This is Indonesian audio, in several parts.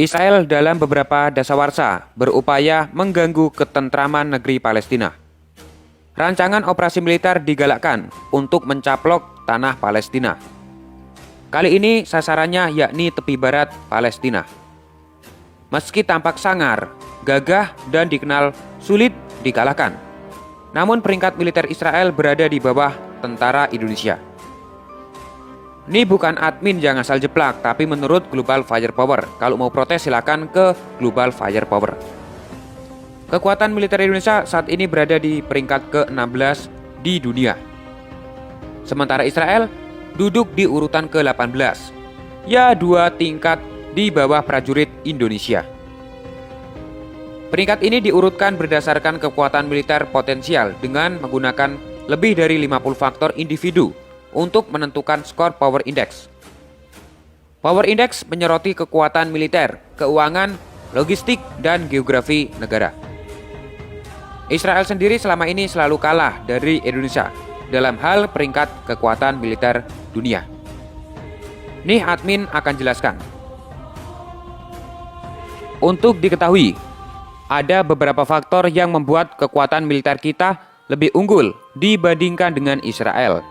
Israel dalam beberapa dasawarsa berupaya mengganggu ketentraman negeri Palestina. Rancangan operasi militer digalakkan untuk mencaplok tanah Palestina. Kali ini sasarannya yakni tepi barat Palestina. Meski tampak sangar, gagah, dan dikenal sulit dikalahkan, namun peringkat militer Israel berada di bawah tentara Indonesia. Ini bukan admin yang asal jeplak, tapi menurut Global Firepower. Kalau mau protes silakan ke Global Firepower. Kekuatan militer Indonesia saat ini berada di peringkat ke-16 di dunia. Sementara Israel duduk di urutan ke-18. Ya, 2 tingkat di bawah prajurit Indonesia. Peringkat ini diurutkan berdasarkan kekuatan militer potensial dengan menggunakan lebih dari 50 faktor individu untuk menentukan skor Power Index. Power Index menyoroti kekuatan militer, keuangan, logistik, dan geografi negara. Israel sendiri selama ini selalu kalah dari Indonesia dalam hal peringkat kekuatan militer dunia. Nih admin akan jelaskan. Untuk diketahui, ada beberapa faktor yang membuat kekuatan militer kita lebih unggul dibandingkan dengan Israel.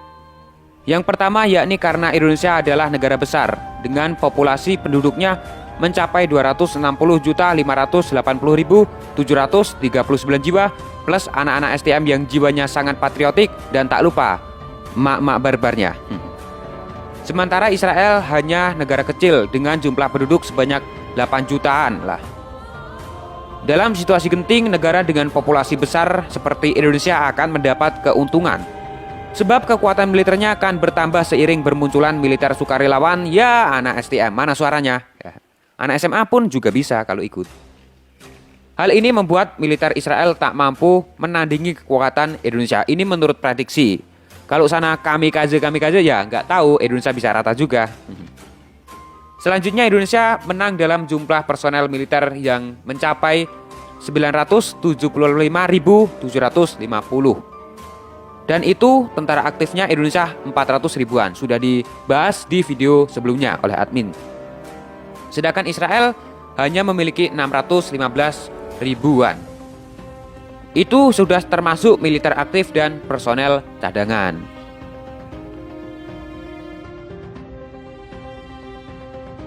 Yang pertama yakni karena Indonesia adalah negara besar dengan populasi penduduknya mencapai 260.580.739 jiwa plus anak-anak STM yang jiwanya sangat patriotik dan tak lupa emak-emak barbarnya. Sementara Israel hanya negara kecil dengan jumlah penduduk sebanyak 8 jutaan lah. Dalam situasi genting, negara dengan populasi besar seperti Indonesia akan mendapat keuntungan. Sebab kekuatan militernya akan bertambah seiring bermunculan militer sukarelawan. Ya, anak STM, mana suaranya? Ya. Anak SMA pun juga bisa kalau ikut. Hal ini membuat militer Israel tak mampu menandingi kekuatan Indonesia. Ini menurut prediksi. Kalau sana kamikaze ya nggak tahu, Indonesia bisa rata juga. Selanjutnya Indonesia menang dalam jumlah personel militer yang mencapai 975.750. Dan itu tentara aktifnya Indonesia 400 ribuan. Sudah dibahas di video sebelumnya oleh admin. Sedangkan Israel hanya memiliki 615 ribuan. Itu sudah termasuk militer aktif dan personel cadangan.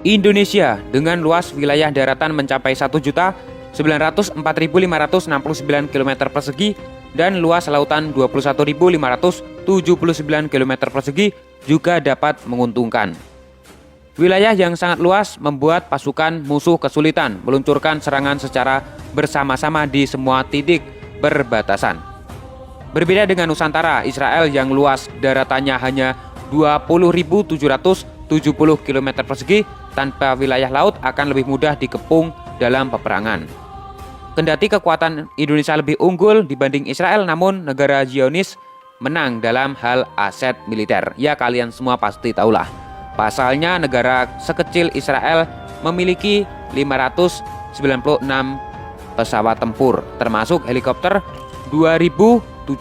Indonesia dengan luas wilayah daratan mencapai 1.904.569 km persegi dan luas lautan 21.579 km persegi juga dapat menguntungkan. Wilayah yang sangat luas membuat pasukan musuh kesulitan meluncurkan serangan secara bersama-sama di semua titik perbatasan. Berbeda dengan Nusantara, Israel yang luas daratannya hanya 20.770 km persegi tanpa wilayah laut akan lebih mudah dikepung dalam peperangan. Kendati kekuatan Indonesia lebih unggul dibanding Israel, namun negara Zionis menang dalam hal aset militer. Ya, kalian semua pasti tahulah. Pasalnya negara sekecil Israel memiliki 596 pesawat tempur, termasuk helikopter, 2.760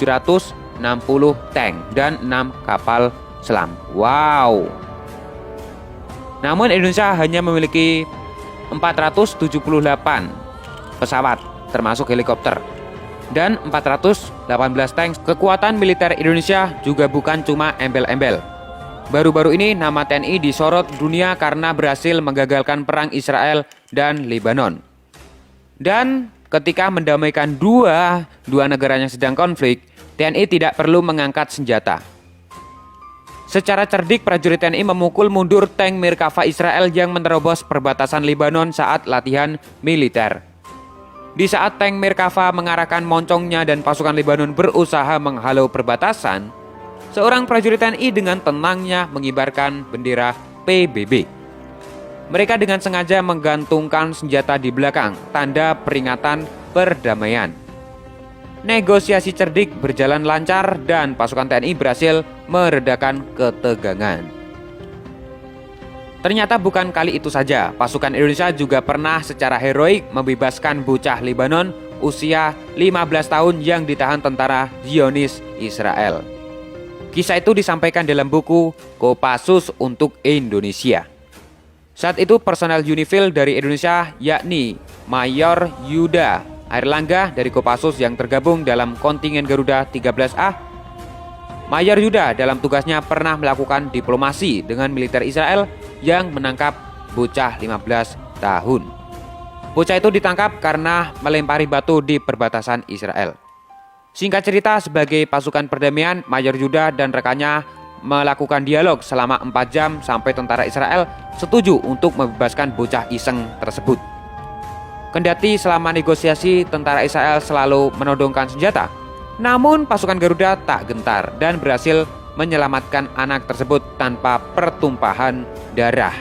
tank, dan 6 kapal selam. Wow! Namun Indonesia hanya memiliki 478 pesawat, termasuk helikopter, dan 418 tank. Kekuatan militer Indonesia juga bukan cuma embel-embel. Baru-baru ini nama TNI disorot dunia karena berhasil menggagalkan perang Israel dan Lebanon. Dan ketika mendamaikan dua negara yang sedang konflik, TNI tidak perlu mengangkat senjata. Secara cerdik, prajurit TNI memukul mundur tank Merkava Israel yang menerobos perbatasan Lebanon saat latihan militer. Di saat tank Merkava mengarahkan moncongnya dan pasukan Lebanon berusaha menghalau perbatasan, seorang prajurit TNI dengan tenangnya mengibarkan bendera PBB. Mereka dengan sengaja menggantungkan senjata di belakang, tanda peringatan perdamaian. Negosiasi cerdik berjalan lancar dan pasukan TNI berhasil meredakan ketegangan. Ternyata bukan kali itu saja, pasukan Indonesia juga pernah secara heroik membebaskan bocah Lebanon usia 15 tahun yang ditahan tentara Zionis Israel. Kisah itu disampaikan dalam buku Kopassus untuk Indonesia. Saat itu personel Unifil dari Indonesia yakni Mayor Yuda Airlangga dari Kopassus yang tergabung dalam kontingen Garuda 13A. Mayor Yuda dalam tugasnya pernah melakukan diplomasi dengan militer Israel yang menangkap bocah 15 tahun. Bocah itu ditangkap karena melempari batu di perbatasan Israel. Singkat cerita, sebagai pasukan perdamaian, Mayor Yuda dan rekannya melakukan dialog selama 4 jam sampai tentara Israel setuju untuk membebaskan bocah iseng tersebut. Kendati selama negosiasi tentara Israel selalu menodongkan senjata, namun pasukan Garuda tak gentar dan berhasil menyelamatkan anak tersebut tanpa pertumpahan darah.